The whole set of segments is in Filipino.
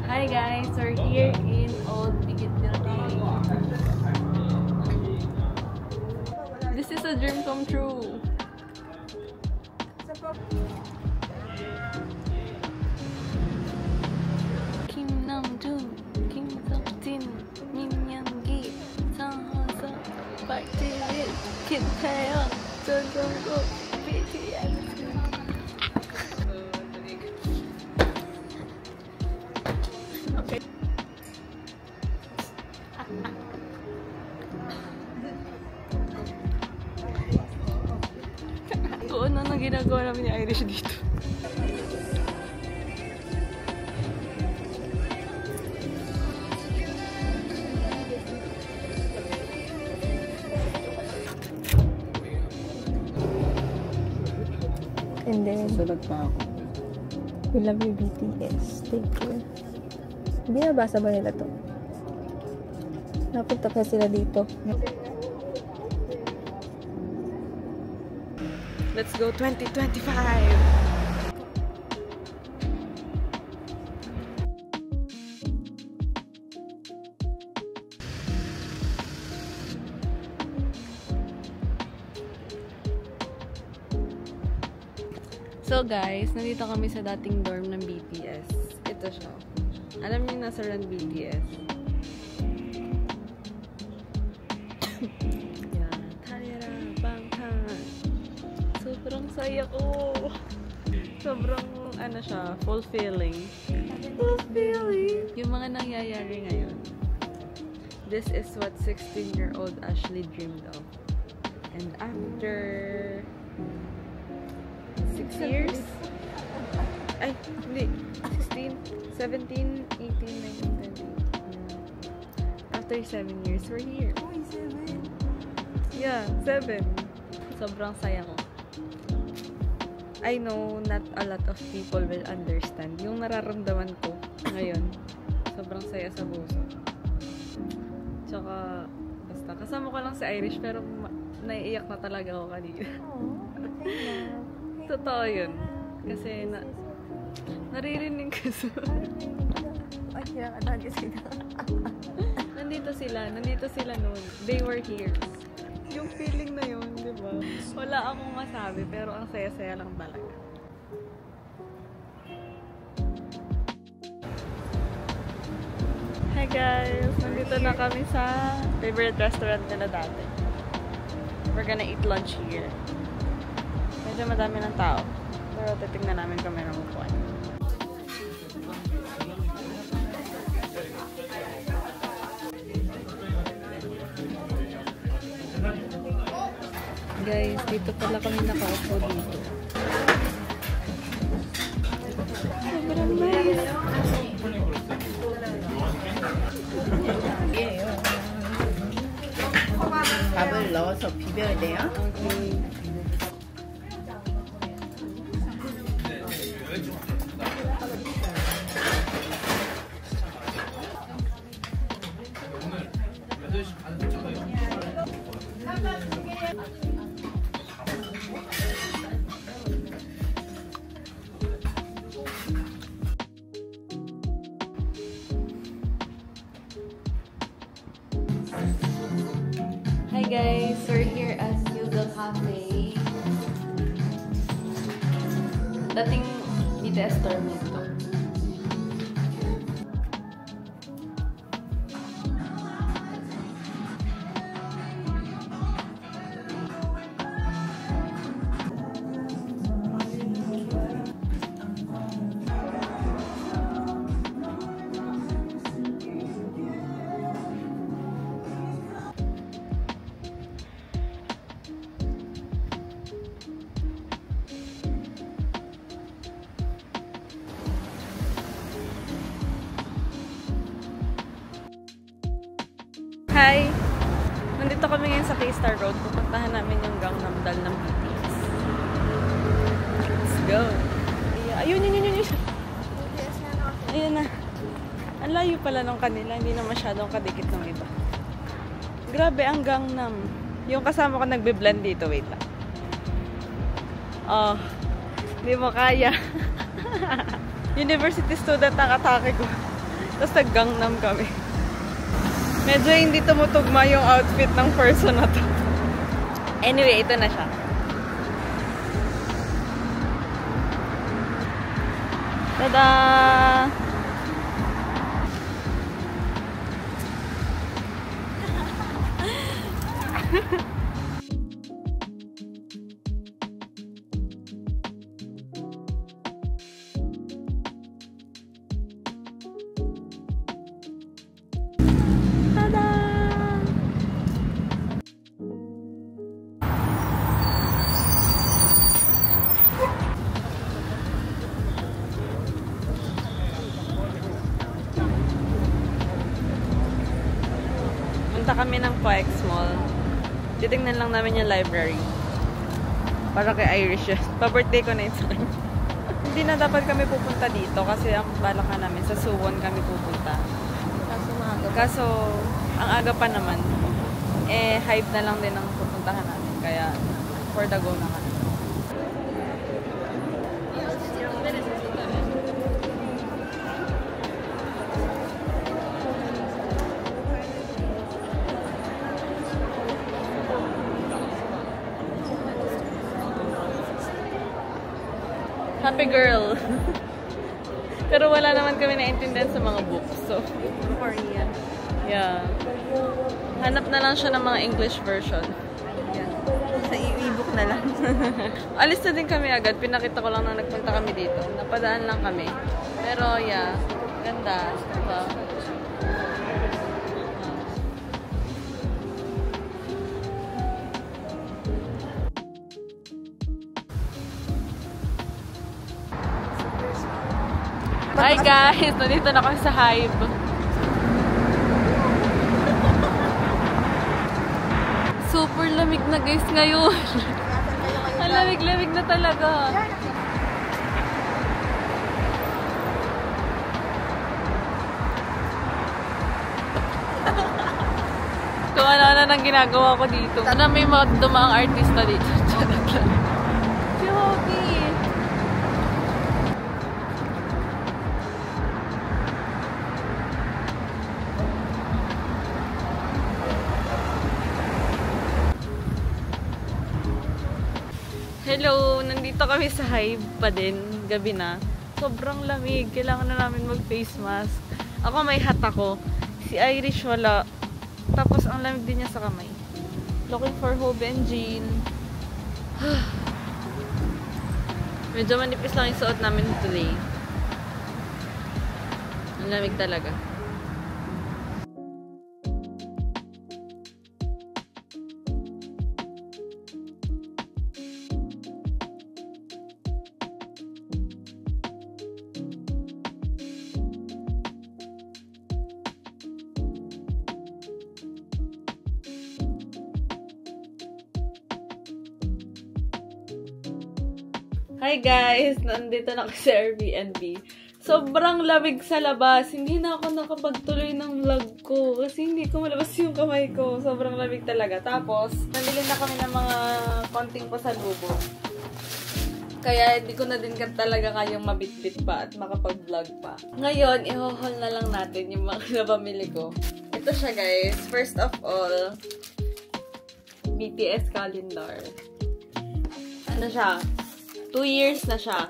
Hi guys, we're here in Old Bigit Building. This is a dream come true. Kim Nam-joon, Kim Seok-jin, Min Young-gi, Song Ho-seok, Park Ji-won, Kim Tae-yeon, Jung Jung-kook, BTS. Kung ano na ginagawa namin ni Irish dito. And then, Salag pa ako. we love you BTS. Take care. Binabasa ba nila to? Napunta pa sila dito. Let's go 2025! So guys, nandito kami sa dating dorm ng BTS. Ito siya. Alam niyo nasa run BTS. Yan. Tayara, bangtan. Sobrang saya ko. Sobrang ano siya, fulfilling. Fulfilling! Yung mga nangyayari ngayon. This is what 16-year-old Ashley dreamed of. And after 6 years? Ay, hindi. 16, 17, 18, 19, 20. After 7 years, we're here. Oh, 7? Yeah, 7. Sobrang saya ko. I know not a lot of people will understand yung nararamdaman ko ngayon. Sobrang saya sa puso. Tsaka, basta, kasama ko lang si Irish pero naiiyak na talaga ako kanina. Totoo yun. Kasi naririnig ko sa... Nandito sila noon. They were here. Yung feeling na yun, di ba? Wala akong masabi, pero ang saya-saya lang talaga. Hi guys! Nandito na kami sa favorite restaurant nila dati. We're gonna eat lunch here. Medyo madami ng tao. Pero titignan namin kami ng upuan. Guys, dito pala kami nakaupo dito. Sobrang nice. 밥을 넣어서 비벼야 돼요? Okay. Hi guys, we're here at Yuga Cafe. Dating BTS dorm ito. Hi! Nandito kami ngayon sa K-Star Road. Pupuntahan namin yung Gangnam Dal ng BTS. Let's go! Ayun, yun! Ayun na. Ang layo pala nung kanila. Hindi na masyadong kadikit ng iba. Grabe ang Gangnam. Yung kasama ko nagbe-blend dito. Wait lang. Oh. Hindi mo kaya. University student ang atake ko. Tapos nag-Gangnam kami. Medyo hindi tumutugma yung outfit ng person na to. Anyway, ito na siya. Tada! Kami ng Coex Mall. Titignan lang namin yung library. Para kay Irish yun. Pa-birthday ko na yun sa kanya. Hindi na dapat kami pupunta dito kasi ang balak na namin sa Suwon kami pupunta. Kaso, ang aga pa naman. Eh, hype na lang din ang pupuntahan namin. Kaya, for the go na kami. Happy girl. Pero wala naman kami naintindihan sa mga books. So, Korean. Yeah. Hanap na lang siya ng mga English version. Yeah. Sa e-book na lang. Alis na din kami agad. Pinakita ko lang na nagpunta kami dito. Napadaan lang kami. Pero yeah, ganda. Diba? Hi guys! Nandito na kami sa Hive. Super lamig na guys ngayon. Ang lamig-lamig na talaga. Kung ano-ano nang ginagawa ko dito. Sana may mga dumaang artista dito. Joby! Hello! Nandito kami sa Hive pa din. Gabi na. Sobrang lamig. Kailangan na namin mag-face mask. Ako may hat ako. Si Irish wala. Tapos ang lamig din niya sa kamay. Looking for Hobe and Jean. Medyo manipis lang yung suot namin today. Ang lamig talaga. Hi guys! Nandito na ako sa Airbnb. Sobrang lamig sa labas. Hindi na ako nakapagtuloy ng vlog ko kasi hindi ko malabas yung kamay ko. Sobrang lamig talaga. Tapos, nabili na kami ng mga konting pasalubong. Kaya hindi ko na din talaga kayang mabitbit pa at makapag-vlog pa. Ngayon, i-haul na lang natin yung mga napamili ko. Ito siya guys. First of all, BTS calendar. Ano siya? 2 years na siya.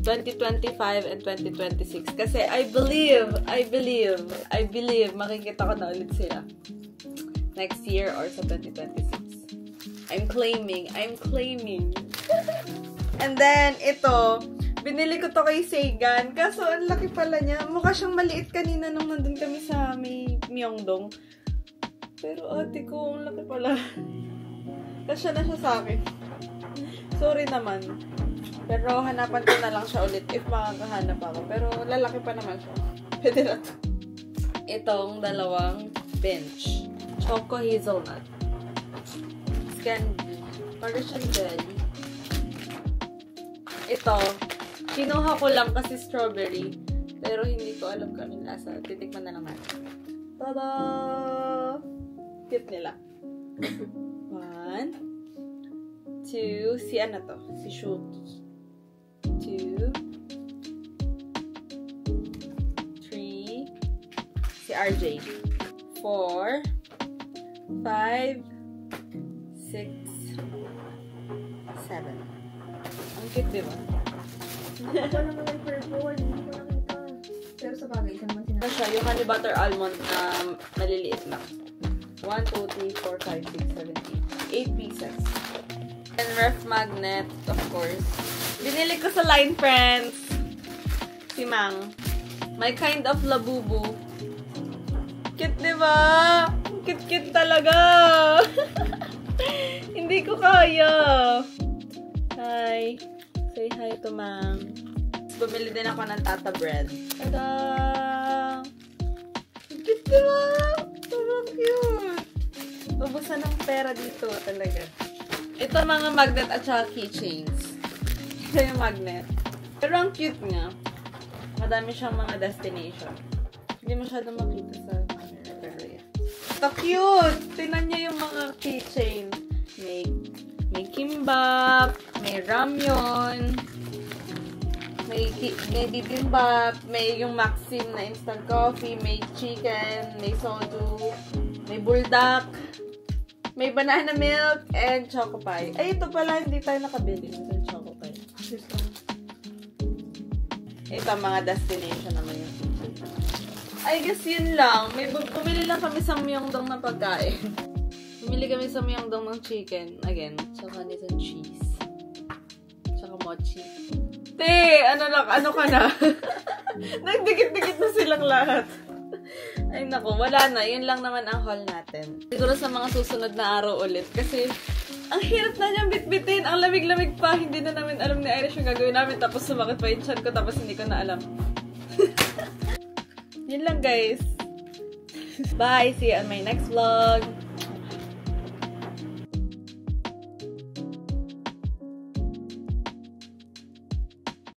2025 and 2026. Kasi I believe, makikita ko na ulit sila. Next year or sa 2026. I'm claiming. And then, ito, binili ko to kay Seigan. Kaso, ang laki pala niya. Mukha siyang maliit kanina nung nandun kami sa may Myeongdong. Pero ate ko, ang laki pala. Kasya na siya sa akin. Sorry naman. Pero hanapan ko na lang siya ulit if makakahanap ako. Pero lalaki pa naman siya. Pwede na to. Itong dalawang bench. Choco hazelnut. Candy. Para siyang jelly. Ito. Kinuha ko lang kasi strawberry. Pero hindi ko alam kung anong lasa. Titikman na lang natin. Tada! Cute nila. 1, 2, si ano to? Si Shuki. 2, 3, si RJ. 4, 5, 6, 7. Ang cute, di ba? Ako naman yung purple. Hindi ko nakita. Pero sa bagay, isa naman Ano siya? Yung honey butter almond na maliliit lang. 1, 2, 3, 4, 5, 6, 7, 8. 8 pieces. And ref magnet, of course. Binili ko sa Line Friends. Si Mang. My kind of labubu. Cute, di ba? Cute talaga. Hindi ko kaya. Hi. Say hi to Mang. Bumili din ako ng Tata Bread. Tada! Cute, di ba? Sobrang cute. Ubusan ng pera dito talaga. Ito mga magnet at saka keychains. Ito yung magnet. Pero ang cute nga. Madami siyang mga destination. Hindi masyadong makita sa camera. Pero yan. Ito cute! Tingnan niyo yung mga keychain. May kimbap, may ramyon, may bibimbap, may yung Maxim na instant coffee, may chicken, may soju, may buldak, may banana milk, and choco pie. Ay, ito pala, hindi tayo nakabili ng choco pie. Ito, mga destination naman yung kitchen. I guess yun lang. Bumili lang kami sa Myeongdong ng pagkain. Bumili kami sa Myeongdong ng chicken. Again, tsaka nitong cheese. Tsaka mochi. Te! Ano ka na? Nagdikit-dikit na silang lahat. Ay naku, wala na. Yun lang naman ang haul natin. Siguro sa mga susunod na araw ulit. Kasi, ang hirap na niyang bitbitin. Ang lamig-lamig pa. Hindi na namin alam ni Irish yung gagawin namin. Tapos sumakit pa yung chan ko. Tapos hindi ko na alam. Yun lang guys. Bye! See you on my next vlog.